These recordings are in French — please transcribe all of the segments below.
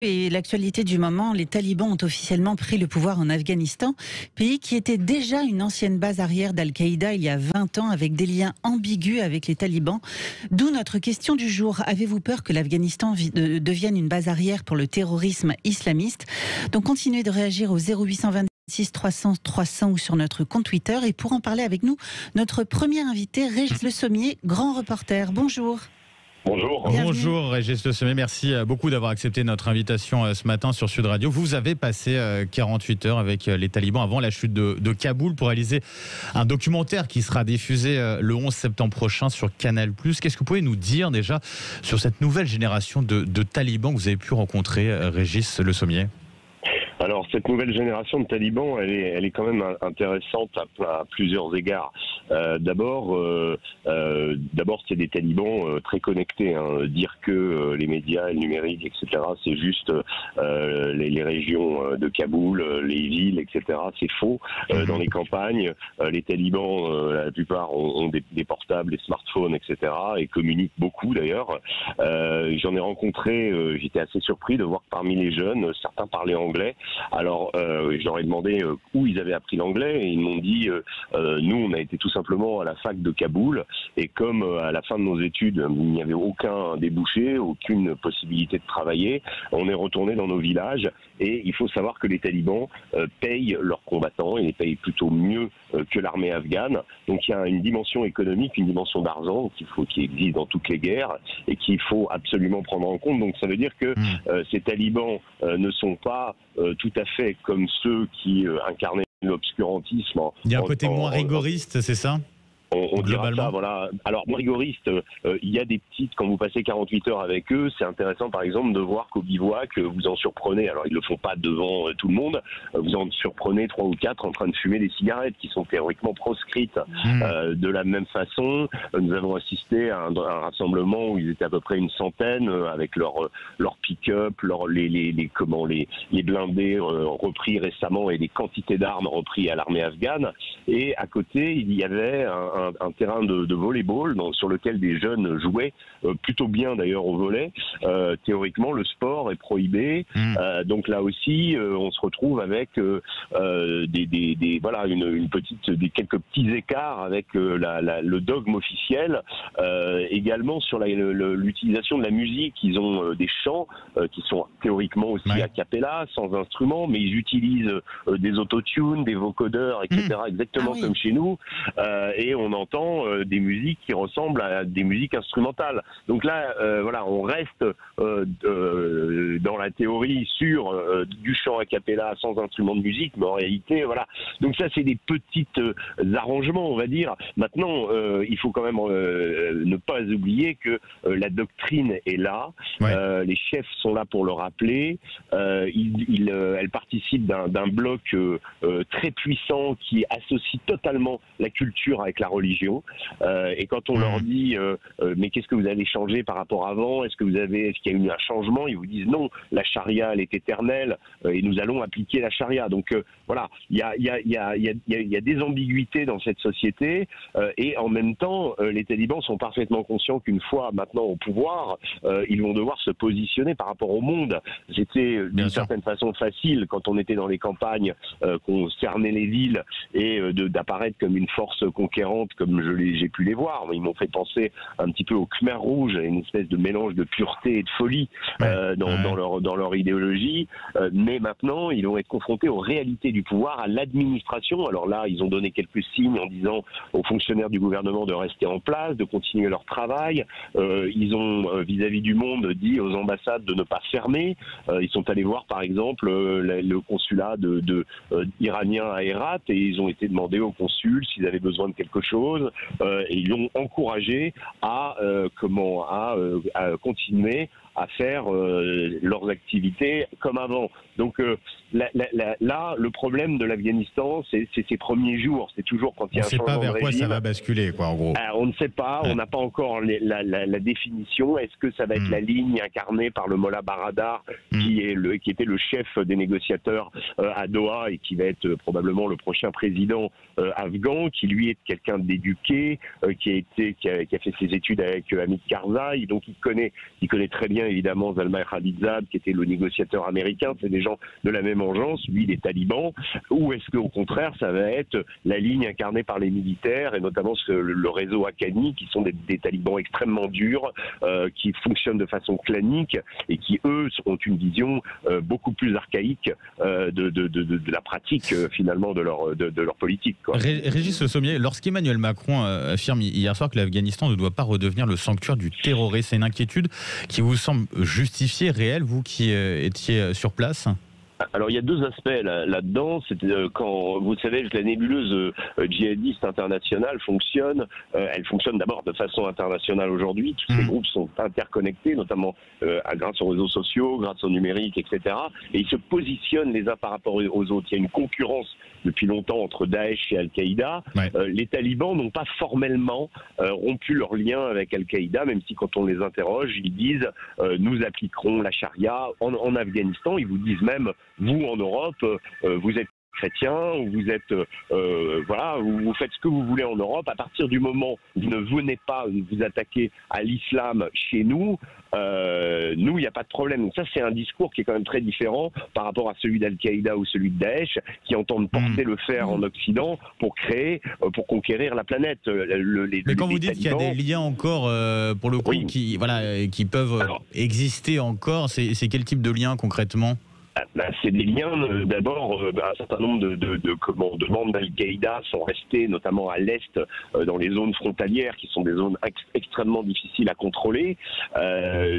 Et l'actualité du moment, les talibans ont officiellement pris le pouvoir en Afghanistan, pays qui était déjà une ancienne base arrière d'Al-Qaïda il y a 20 ans avec des liens ambigus avec les talibans. D'où notre question du jour. Avez-vous peur que l'Afghanistan devienne une base arrière pour le terrorisme islamiste? Donc continuez de réagir au 0826 300 300 ou sur notre compte Twitter. Et pour en parler avec nous, notre premier invité, Régis Le Sommier, grand reporter. Bonjour. Bonjour. Bienvenue. Bonjour Régis Le Sommier, merci beaucoup d'avoir accepté notre invitation ce matin sur Sud Radio. Vous avez passé 48 heures avec les talibans avant la chute de Kaboul pour réaliser un documentaire qui sera diffusé le 11 septembre prochain sur Canal+. Qu'est-ce que vous pouvez nous dire déjà sur cette nouvelle génération de talibans que vous avez pu rencontrer, Régis Le Sommier? Alors, cette nouvelle génération de talibans, elle est quand même intéressante à plusieurs égards. D'abord, c'est des talibans très connectés. Dire que les médias, le numérique, etc., c'est juste les régions de Kaboul, les villes, etc., c'est faux. Dans les campagnes, les talibans, la plupart ont des portables, des smartphones, etc., et communiquent beaucoup d'ailleurs. J'en ai rencontré, j'étais assez surpris de voir que parmi les jeunes, certains parlaient anglais. Alors, je leur ai demandé où ils avaient appris l'anglais et ils m'ont dit nous, on a été tout simplement à la fac de Kaboul et comme à la fin de nos études, il n'y avait aucun débouché, aucune possibilité de travailler, on est retourné dans nos villages et il faut savoir que les talibans payent leurs combattants et les payent plutôt mieux que l'armée afghane. Donc, il y a une dimension économique, une dimension d'argent qui existe dans toutes les guerres et qu'il faut absolument prendre en compte. Donc, ça veut dire que ces talibans ne sont pas tout à fait comme ceux qui incarnaient l'obscurantisme. Il y a un côté moins rigoriste, c'est ça? On dira ça, voilà. Alors, rigoriste, il y a des petites, quand vous passez 48 heures avec eux, c'est intéressant par exemple de voir qu'au bivouac, vous en surprenez, alors ils le font pas devant tout le monde, vous en surprenez 3 ou 4 en train de fumer des cigarettes qui sont théoriquement proscrites. De la même façon, nous avons assisté à un rassemblement où ils étaient à peu près une centaine avec leur pick-up, les blindés repris récemment et des quantités d'armes repris à l'armée afghane. Et à côté, il y avait un terrain de volley-ball sur lequel des jeunes jouaient plutôt bien d'ailleurs au volley. Théoriquement, le sport est prohibé. Donc là aussi, on se retrouve avec quelques petits écarts avec le dogme officiel. Également sur l'utilisation de la musique, ils ont des chants qui sont théoriquement aussi a cappella, sans instrument, mais ils utilisent des autotunes, des vocodeurs, etc. Exactement comme chez nous. Et on entend des musiques qui ressemblent à des musiques instrumentales. Donc là, on reste dans la théorie sur du chant a cappella sans instrument de musique, mais en réalité, voilà. Donc ça, c'est des petits arrangements, on va dire. Maintenant, il faut quand même ne pas oublier que la doctrine est là. Les chefs sont là pour le rappeler. Elle participe d'un bloc très puissant qui associe totalement la culture avec la religion. Et quand on leur dit mais qu'est-ce que vous avez changé par rapport à avant? Est-ce qu'il y a eu un changement? Ils vous disent non, la charia elle est éternelle et nous allons appliquer la charia. Donc voilà, il y a des ambiguïtés dans cette société et en même temps les talibans sont parfaitement conscients qu'une fois maintenant au pouvoir, ils vont devoir se positionner par rapport au monde. C'était d'une certaine façon facile quand on était dans les campagnes, qu'on cernait les villes et d'apparaître comme une force conquérante comme j'ai pu les voir. Ils m'ont fait penser un petit peu aux Khmers rouges, à une espèce de mélange de pureté et de folie dans leur idéologie. Mais maintenant, ils vont être confrontés aux réalités du pouvoir, à l'administration. Alors là, ils ont donné quelques signes en disant aux fonctionnaires du gouvernement de rester en place, de continuer leur travail. Ils ont, vis-à-vis du monde, dit aux ambassades de ne pas fermer. Ils sont allés voir, par exemple, le consulat iranien à Herat et ils ont été demandés au consul s'ils avaient besoin de quelque chose et ils l'ont encouragé à continuer à faire leurs activités comme avant. Donc là, le problème de l'Afghanistan, c'est ses premiers jours. C'est toujours quand il y a un changement de régime. On ne sait pas vers quoi ça va basculer, quoi, en gros. On ne sait pas, on n'a pas encore la définition. Est-ce que ça va être la ligne incarnée par le Mollah Baradar, qui était le chef des négociateurs à Doha et qui va être probablement le prochain président afghan, qui lui est quelqu'un d'éduqué, qui a fait ses études avec Hamid Karzai, donc il connaît très bien évidemment Zalmay Khalilzad, qui était le négociateur américain, c'est des gens de la même engeance, lui les talibans, ou est-ce qu'au contraire ça va être la ligne incarnée par les militaires, et notamment le réseau Haqqani, qui sont des talibans extrêmement durs, qui fonctionnent de façon clanique, et qui eux ont une vision beaucoup plus archaïque de la pratique finalement de leur politique, quoi. Régis Le Sommier, lorsqu'Emmanuel Macron affirme hier soir que l'Afghanistan ne doit pas redevenir le sanctuaire du terrorisme, c'est une inquiétude qui vous semble justifiée, réelle, vous qui étiez sur place? Alors il y a deux aspects là-dedans. C'est quand vous savez que la nébuleuse djihadiste internationale fonctionne. Elle fonctionne d'abord de façon internationale aujourd'hui. Tous ces groupes sont interconnectés, notamment grâce aux réseaux sociaux, grâce au numérique, etc. Et ils se positionnent les uns par rapport aux autres. Il y a une concurrence depuis longtemps entre Daesh et Al-Qaïda. Ouais. Les talibans n'ont pas formellement rompu leur lien avec Al-Qaïda, même si quand on les interroge, ils disent nous appliquerons la charia en Afghanistan. Ils vous disent même, vous en Europe, vous êtes chrétien, vous êtes voilà, vous faites ce que vous voulez en Europe. À partir du moment où vous ne venez pas vous attaquer à l'islam chez nous, nous, il n'y a pas de problème. Donc ça, c'est un discours qui est quand même très différent par rapport à celui d'Al-Qaïda ou celui de Daesh, qui entendent porter le fer en Occident pour conquérir la planète. Mais quand vous dites qu'il y a des liens encore, pour le coup, qui peuvent exister encore, c'est quel type de lien concrètement ? C'est des liens, d'abord, un certain nombre de membres d'Al-Qaïda sont restés, notamment à l'est, dans les zones frontalières, qui sont des zones extrêmement difficiles à contrôler.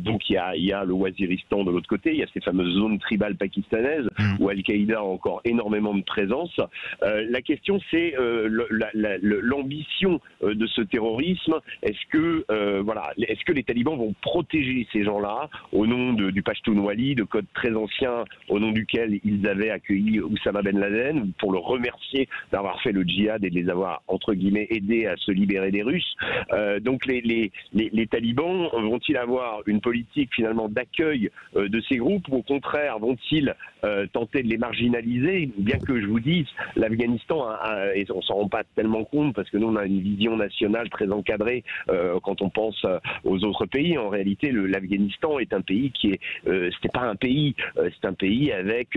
Donc il y a le Waziristan de l'autre côté, il y a ces fameuses zones tribales pakistanaises, où Al-Qaïda a encore énormément de présence. La question, c'est l'ambition de ce terrorisme. Est-ce que les talibans vont protéger ces gens-là, au nom du Pashtunwali, de codes très anciens, au nom duquel ils avaient accueilli Oussama Ben Laden, pour le remercier d'avoir fait le djihad et de les avoir, entre guillemets, aidés à se libérer des Russes. Donc les talibans vont-ils avoir une politique finalement d'accueil de ces groupes, ou au contraire vont-ils tenter de les marginaliser, bien que je vous dise, l'Afghanistan, et on s'en rend pas tellement compte parce que nous on a une vision nationale très encadrée quand on pense aux autres pays. En réalité, l'Afghanistan est un pays qui est, c'était pas un pays, c'est un pays avec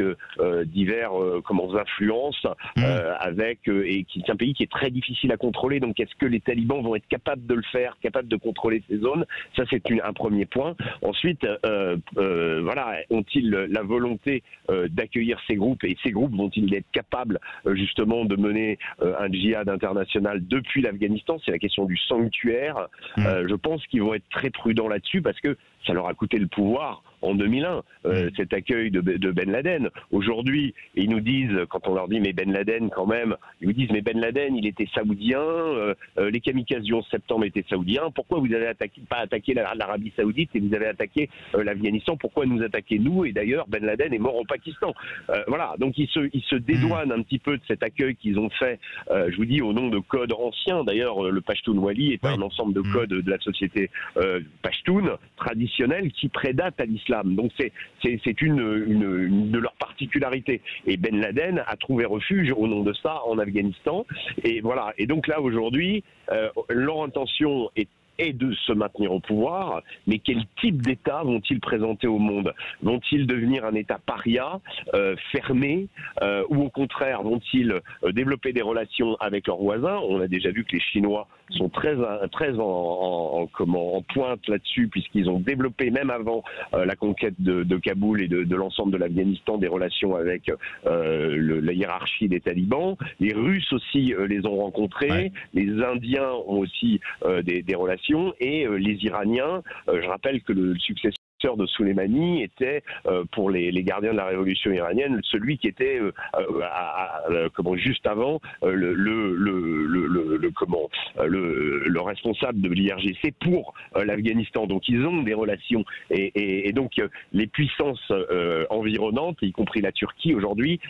divers influences, et qui est un pays qui est très difficile à contrôler. Donc est-ce que les talibans vont être capables de le faire, capables de contrôler ces zones? Ça, c'est un premier point. Ensuite, ont-ils la volonté d'accueillir ces groupes, et ces groupes vont-ils être capables justement de mener un djihad international depuis l'Afghanistan? C'est la question du sanctuaire. Je pense qu'ils vont être très prudents là-dessus, parce que ça leur a coûté le pouvoir en 2001, cet accueil de Ben Laden. Aujourd'hui, ils nous disent, quand on leur dit mais Ben Laden quand même, ils nous disent mais Ben Laden il était saoudien, les kamikazes du 11 septembre étaient saoudiens, pourquoi vous avez pas attaqué l'Arabie Saoudite et vous avez attaqué l'Afghanistan, pourquoi nous attaquer nous? Et d'ailleurs Ben Laden est mort au Pakistan. Voilà, donc ils se dédouanent un petit peu de cet accueil qu'ils ont fait, je vous dis, au nom de codes anciens. D'ailleurs, le Pashtunwali est un ensemble de codes de la société Pashtun traditionnelle qui prédate à l'islam. Donc c'est une de leurs particularités. Et Ben Laden a trouvé refuge au nom de ça en Afghanistan. Et voilà. Et donc là aujourd'hui, leur intention est de se maintenir au pouvoir, mais quel type d'État vont-ils présenter au monde? Vont-ils devenir un État paria, fermé, ou au contraire vont-ils développer des relations avec leurs voisins? On a déjà vu que les Chinois sont très en pointe là-dessus, puisqu'ils ont développé, même avant la conquête de Kaboul et de l'ensemble de l'Afghanistan, des relations avec la hiérarchie des talibans. Les Russes aussi les ont rencontrés, les Indiens ont aussi des relations, et les Iraniens, je rappelle que le successeur de Soleimani était, pour les gardiens de la révolution iranienne, celui qui était juste avant le responsable de l'IRGC pour l'Afghanistan. Donc ils ont des relations, et donc les puissances environnantes, y compris la Turquie aujourd'hui,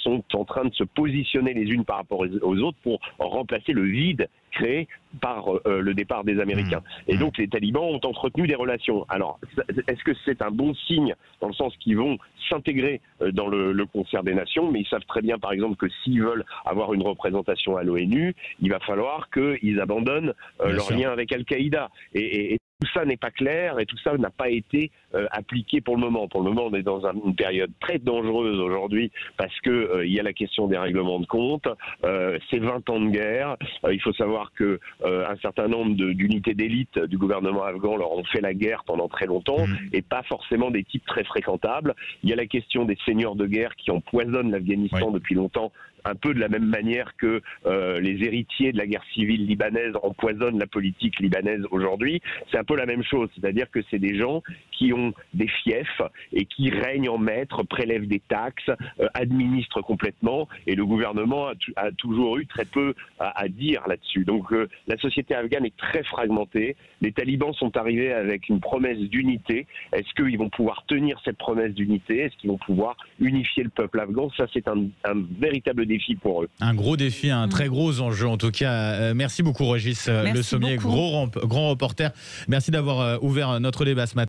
sont en train de se positionner les unes par rapport aux autres pour remplacer le vide créé par le départ des Américains. Et donc les talibans ont entretenu des relations. Alors, est-ce que c'est un bon signe, dans le sens qu'ils vont s'intégrer dans le concert des nations, mais ils savent très bien, par exemple, que s'ils veulent avoir une représentation à l'ONU, il va falloir qu'ils abandonnent leur lien avec Al-Qaïda. Et tout ça n'est pas clair, et tout ça n'a pas été appliquée pour le moment. Pour le moment, on est dans une période très dangereuse aujourd'hui parce que il y a la question des règlements de compte. C'est 20 ans de guerre. Il faut savoir que un certain nombre d'unités d'élite du gouvernement afghan leur ont fait la guerre pendant très longtemps et pas forcément des types très fréquentables. Il y a la question des seigneurs de guerre qui empoisonnent l'Afghanistan depuis longtemps, un peu de la même manière que les héritiers de la guerre civile libanaise empoisonnent la politique libanaise aujourd'hui. C'est un peu la même chose, c'est-à-dire que c'est des gens qui ont des fiefs et qui règnent en maître, prélèvent des taxes, administrent complètement, et le gouvernement a toujours eu très peu à dire là-dessus. Donc la société afghane est très fragmentée. Les talibans sont arrivés avec une promesse d'unité. Est-ce qu'ils vont pouvoir tenir cette promesse d'unité? Est-ce qu'ils vont pouvoir unifier le peuple afghan? Ça, c'est un véritable défi pour eux. Un gros défi, un très gros enjeu en tout cas. Merci beaucoup Régis Le Sommier, grand reporter. Merci d'avoir ouvert notre débat ce matin.